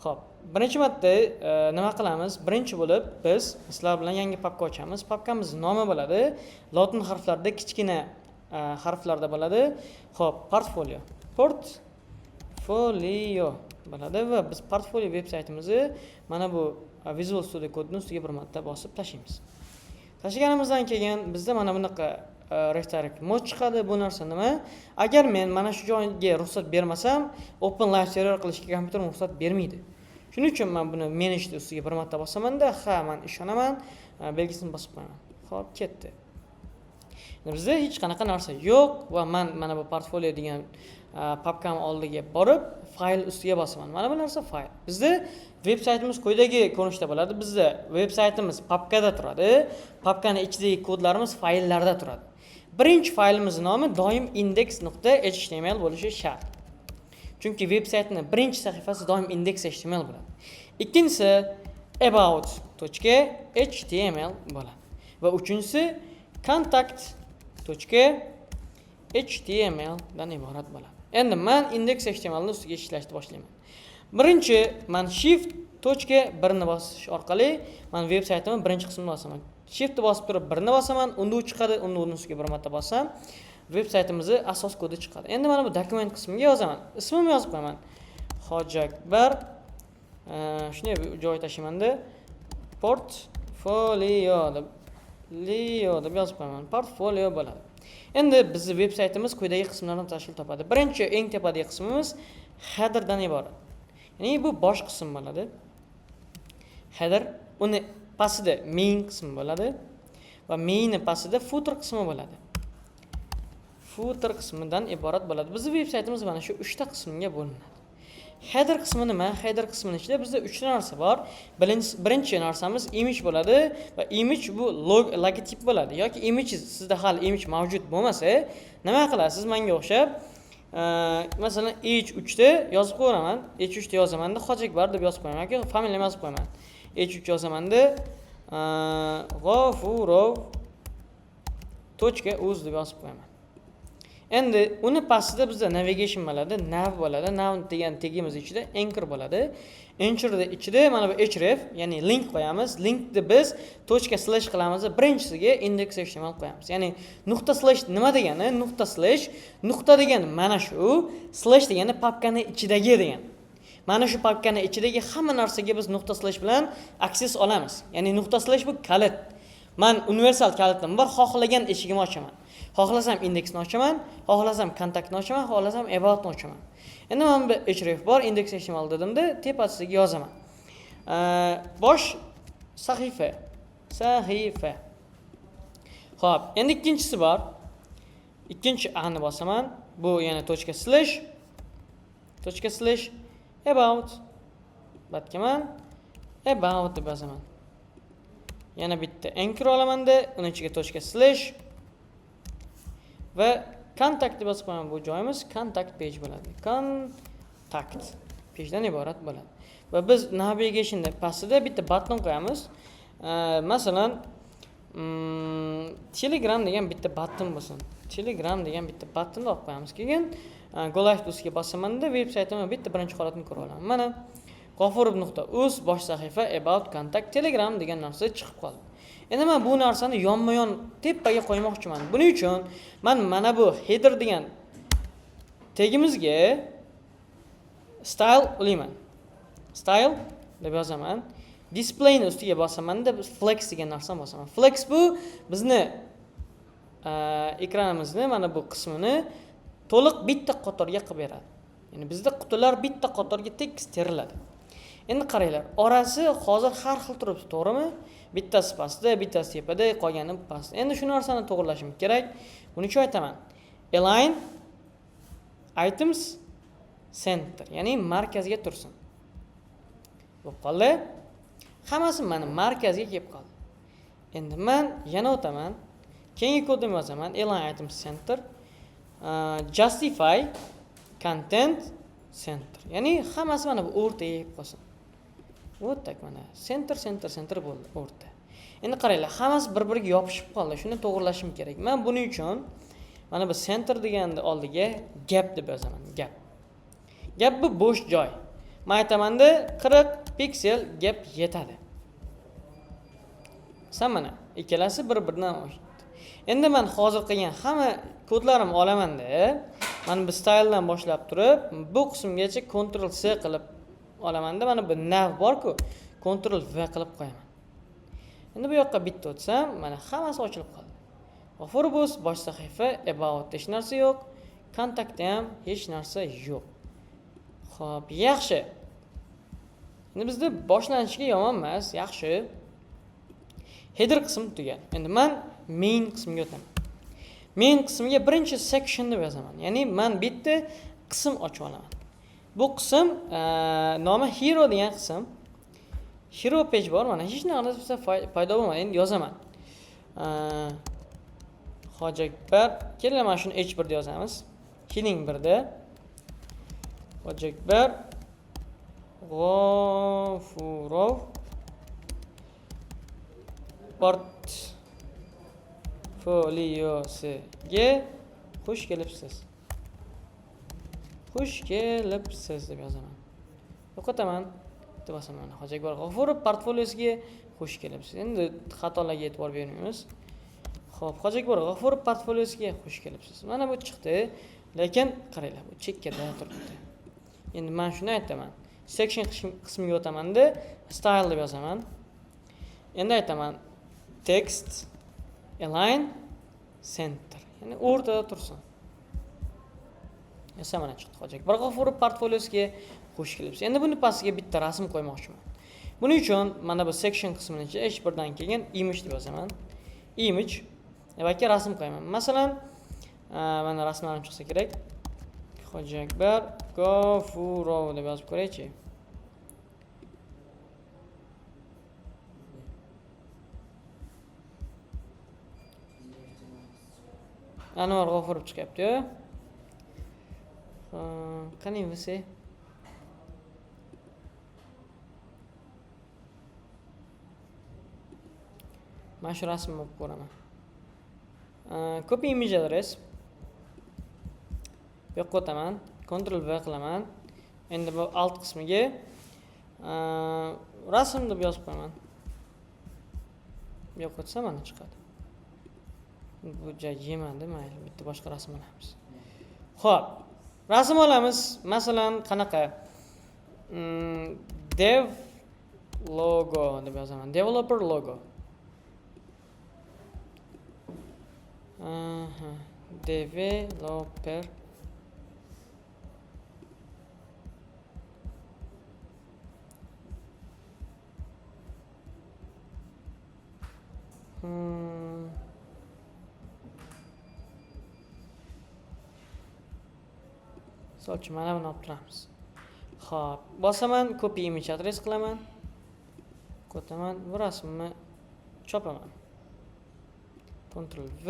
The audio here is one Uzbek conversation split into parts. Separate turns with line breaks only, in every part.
Xo'p, birinchi marta nima qilamiz? Birinchi bo'lib biz sizlar bilan yangi papka ochamiz. Papkamizning nomi bo'ladi. Lotin harflarida kichkina harflarda bo'ladi. Xo'p, portfolio. Portfolio bo'ladi va biz portfolio veb-saytimizni mana bu Visual Studio kodini ustiga bir marta bosib tashlaymiz. Tashlaganimizdan keyin bizda mana bunaqa redirect mod chiqadi. Bu narsa nima? Agar men mana shu joyga ruxsat bermasam, Open Live Server qilishga kompyuterim ruxsat bermaydi. Shuning uchun men buni manage ustiga bir marta bosaman-da, ha, men ishonaman, belgisini bosib qo'yaman. Xo'p, ketdi. Bizda hech qanaqa narsa yo'q va men mana bu portfolio degan papkam oldiga borib, fayl ustiga bosaman. Mana bu narsa fayl. Bizda veb-saytimiz quyidagi ko'rinishda bo'ladi. Bizda veb-saytimiz papkada turadi. Papkani ichidagi kodlarimiz fayllarda turadi. Birinchi faylimizning nomi doim index.html bo'lishi shart. Chunki veb-saytning birinchi sahifasi doim index.html bo'ladi. Ikkinchisi about.html bo'ladi. Va uchinchisi contact.html dan iborat bo'ladi. Endi men index.html ni ustiga ishlashni boshlayman. Birinchi men shift.1 ni bosish orqali men veb-saytimning birinchi qismini bosaman. Shift bosib turib 1 ni bosaman, unda u chiqadi, unda uni ustiga bir marta bossam, veb-saytimizning asos kodi chiqadi. Endi mana bu dokument qismiga yozaman. Ismimni yozib qo'yaman. Hojiakbar shunday joy tashlayman-da. Portfolio deb yozib qo'yaman. Portfolio bo'ladi. Endi bizning veb-saytimiz quyidagi qismlardan tashkil topadi. Birinchi eng tepadagi qismimiz header dan iborat. Ya'ni bu bosh qism bo'ladi. Header, uni pastida main qismi bo'ladi va mainning pastida footer qismi bo'ladi. Footer qismidan iborat bo'ladi. Bizning veb-saytimiz mana shu 3 ta qismga bo'linadi. Header qismi nima? Header qismining ichida bizda 3 ta narsa bor. Birinchi narsamiz image bo'ladi va image bu logotip bo'ladi yoki image sizda hali image mavjud bo'lmasa, nima qilasiz? Menga o'xshab masalan h3 da yozib qo'yaman. h3 da yozaman-da, Hojiakbar deb yozib qo'yaman yoki familiyamni yozib qo'yaman. h3 yozaman-da, g'ofurov.uz deb yozib qo'yaman. Endi uni pastida bizda navigation bo'ladi, nav bo'ladi. Nav degan tegimiz ichida anchor bo'ladi. Anchorda ichida mana bu href, ya'ni link qo'yamiz. Linkni biz .slash qilamiz va birinchisiga index.html qo'yamiz. Ya'ni nuqta slash nima degani? Nuqta slash, nuqta degani mana shu, slash degani papkani ichidagi degani. Mana shu papkani ichidagi hamma narsaga biz nuqta slash bilan access olamiz. Ya'ni nuqta slash bu kalit. Men universal kalitim bor, xohlagan eshigimni ochaman. Xohlasam indeksni ochaman, xohlasam kontaktni ochaman, xohlasam aboutni ochaman. Endi men bu href bor, index.html dedimda, tepasiga yozaman. Bosh sahifa. Xo'p, endi ikkinchisi bor. Ikkinchi ani bosaman. Bu yana .slash about. Batkaman about deb yozaman. Yana bitta anchor olaman-da, uni ichiga .slash va contact deb yozib qo'yaman. Bu joyimiz contact page bo'ladi. Contact page dan iborat bo'ladi. Va biz navigationda pastida bitta button qo'yamiz. Masalan, Telegram degan bitta button bo'lsin. Telegram degan bitta buttonni olib qo'yamiz. Keyin Go Live ustiga bosaman-da, veb-saytimning bitta birinchi holatini ko'ra olaman. Mana g'ofurov.uz bosh sahifa about contact Telegram degan narsa chiqib qoldi. Endi men bu narsani yonma-yon tepaga qo'ymoqchiman. Buning uchun men mana bu header degan tegimizga style ulayman. Style deb yozaman. Display ni ustiga bosaman-da, flex degan narsani bosaman. Flex bu bizni ekranimizni mana bu qismini to'liq bitta qatorga qilib beradi. Ya'ni bizda qutilar bitta qatorga tekis teriladi. Endi qaranglar, orasi hozir har xil turibdi, to'g'rimi? Bittasi pastda, bittasi tepada, qolgani pastda. Endi shu narsani to'g'rilashim kerak. Buning uchun aytaman. Align items center, ya'ni markazga tursin. Bo'lib qoldi. Hammasi mana markazga kelib qoldi. Endi men yana o'taman. Keyingi kodimni yozaman. Align items center, justify content center. Ya'ni hammasi mana bu o'rtaga kelib qolsin. O'tdak mana center bo'ldi o'rta. Endi qaranglar, hammasi bir-biriga yopishib qoldi. Shuni to'g'rilashim kerak. Men buning uchun mana bu center deganni oldiga gap deb yozaman. Gap bu bo'sh joy. Men aytamanda 40 piksel gap yetadi. Mana ikkalasi bir-biridan o'xshaydi. Endi men hozir qilgan hamma kodlarimni olamanda, mana bu styledan boshlab turib, bu qismgacha Ctrl C qilib olamanda, mana bu nav bor-ku, Ctrl V qilib qo'yaman. Endi bu yoqqa bitta o'tsam, mana hammasi ochilib qoldi. G'ofuribus bosh sahifa, about hech narsa yo'q, kontaktda ham hech narsa yo'q. Xo'p, yaxshi. Endi bizda boshlanishiga yomon emas, yaxshi. Header qismi tugal. Endi men main qismiga o'taman. Main qismiga birinchi section deb yozaman. Ya'ni men bitta qism ochib olaman. Bu qism nomi hero degan qism. Hero page bor, mana hech narsa paydo bo'lmadi. Endi yozaman. Hojakbar, kelinglar mana shuni H1 da yozamiz. Heading 1 da Hojakbar G'ofurov portfoliosiga xush kelibsiz. Xush kelibsiz deb yozaman. Yo'qotaman. Deb yozaman. Hojakbar G'ofurov portfoliosiga xush kelibsiz. Endi xatolarga e'tibor bermaymiz. Xo'p, Hojakbar G'ofurov portfoliosiga xush kelibsiz. Mana bu chiqdi, lekin qaranglar, bu chekkada turibdi. Endi men shuni aytaman. Section qismiga o'tamanda style deb yozaman. Endi aytaman text align center. Ya'ni o'rtada tursin. Esa mana chiqdi. Hojakbar G'ofurov portfoliosiga xush kelibsiz. Endi buni pastiga bitta rasm qo'ymoqchiman. Buning uchun mana bu section qismining ichiga H1 dan kelgan image deb yozaman. Image yoki rasm qo'yaman. Masalan, mana rasmlarim chiqsa kerak. Hojakbar G'ofurov deb yozib ko'raychi. Anvar G'ofurov chiqyapti-ku. Qani bo'lsa? Mana shu rasmni olib ko'raman. Copy image address. Bu yoqqa o'taman, Ctrl V qilaman. Endi bu alt qismiga rasm deb yozib qo'yaman. Bu yoqqa o'tsam mana chiqadi. Bu joy yemadi, mayli, bitta boshqa rasm olamiz. Xo'p, rasm olamiz. Masalan, qanaqa? Dev logo deb yozaman. Developer logo. Developer So'ch mana buni olib turamiz. Xo'p, bosaman, copy image address qilaman. Qo'taman, bu rasmni chopaman. Ctrl V.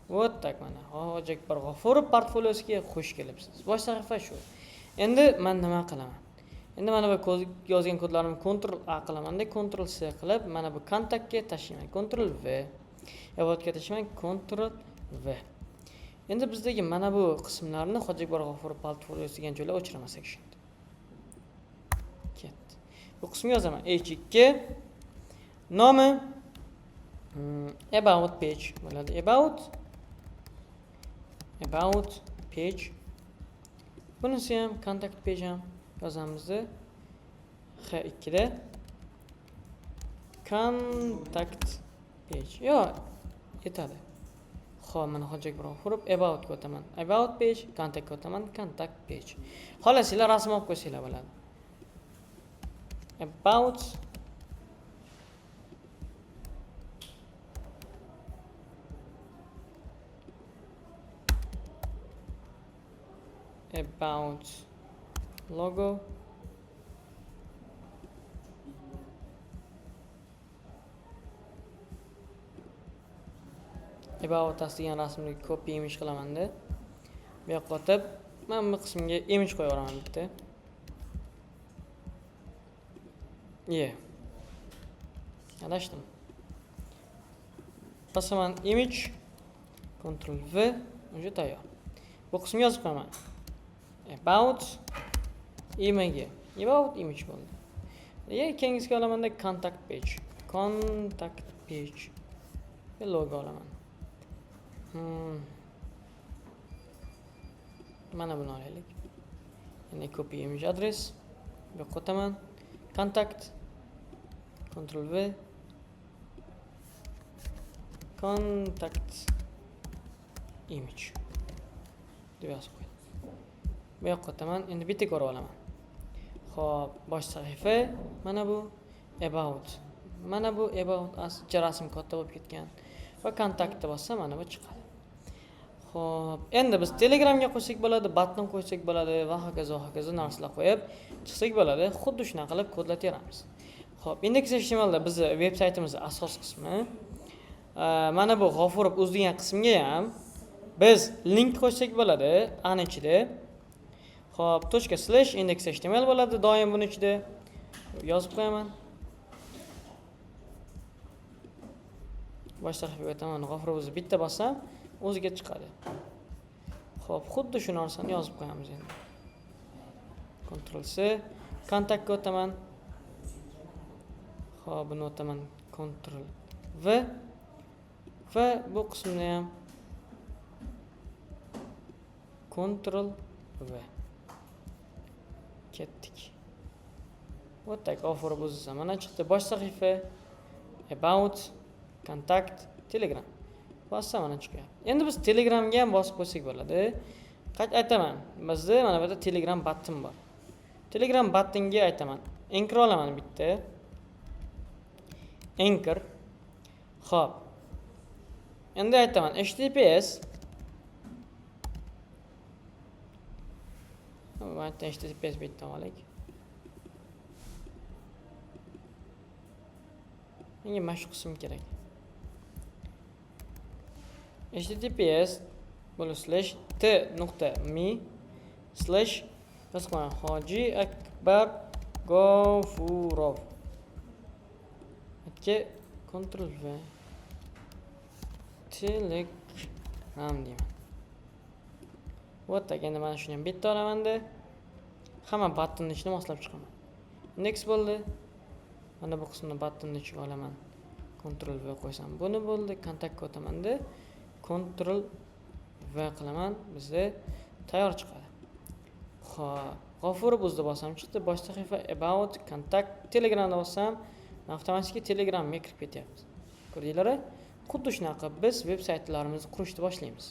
Вот так mana. Hojakbar G'ofurov portfoliosiga xush kelibsiz. Bosh sahifa shu. Endi men nima qilaman? Endi mana bu yozgan kodlarimni Ctrl A qilaman-da, Ctrl C qilib, mana bu kontaktga tashlayman. Ctrl V. Yavodga tashlayman, Ctrl V. Endi bizdagi mana bu qismlarni Hojakbar G'ofurov portfoliosi degan joyga o'chiraman section. Ketdi. Bu qismga yozaman H2 nomi about page bo'ladi. About page. Bunisi ham contact page ham yozamiz. H2 da contact page. Yo'q, yetadi. Xo'p, mana Hojakbar G'ofurov about ga o'taman. About page, contact ga o'taman, contact page. Xolos, sizlar rasm olib qo'ysanglar bo'ladi. About logo about degan rasmni copy image qilaman-da. Bu yoqqa o'tib, men bu qismga image qo'yib yuboraman bitta. Adashdim. Bosaman image, Ctrl V, уже tayyor. Bu qismga yozib qo'yaman. About emailga about image bo'ldi. Keyingisiga olamanda contact page. Contact page. Logo olaman. Mana buni olaylik. Ya'ni copy image address. Bu qo'taman. Contact. Ctrl V. Contact image. deb yozib qo'ydim. Bu yoqqa qo'taman. Endi bitta ko'rib olaman. Xo'p, bosh sahifa mana bu about. Mana bu about as rasm katta bo'lib ketgan. Va kontaktni bossam mana bu chiqadi. Xo'p, endi biz Telegramga qo'ysak bo'ladi, button qo'ysak bo'ladi va hokazo narsalar qo'yib chiqsak bo'ladi. Xuddi shunaqa qilib kodlataveramiz. Xo'p, index.html da bizni veb saytimizning asos qismi. Mana bu G'ofurov o'z degan qismga ham biz link qo'ysak bo'ladi, ana ichida. Xo'p, ./index.html bo'ladi, doim buni ichida yozib qo'yaman. Bosh sahifaga o'taman, G'ofurov o'zi bitta bossam, o'ziga chiqadi. Xo'p, xuddi shu narsani yozib qo'yamiz endi. Ctrl C, kontaktga o'taman. Xo'p, buni o'taman, Ctrl V va bu qismni ham Ctrl V. Ketdik. O'tdak G'ofurov o'zi mana chiqdi. Bosh sahifa, about, kontakt, Telegram. Bossam mana chiqyapti. Endi biz Telegramga ham bosib qo'ysak bo'ladi. Qayt aytaman. Bizda mana bu yerda Telegram button bor. Telegram buttonga aytaman. Anchor olaman bitta. Anchor. Xo'p. Endi aytaman https https bitta olaylik. Menga mana shu qism kerak. https:/t.me/Hoji Akbar G'ofurov. Ctrl V. Telegram deyman. O'tda endi mana shuni ham bitta olamanda. Hamma buttonni ichini moslab chiqaman. Index bo'ldi. Mana bu qismni buttonni ichiga olaman. Ctrl V qo'ysam, buni bo'ldi. Kontaktga o'taman-da. Ctrl V qilaman. Bizda tayyor chiqadi. Xo'p, G'ofurov o'zida bosam chiqdi. Bosh sahifa about, kontakt, Telegramda bossam, avtomatik Telegramga kirib ketyapti. Ko'rdinglar-a? Xuddi shunaqa biz veb saytlarimizni qurishni boshlaymiz.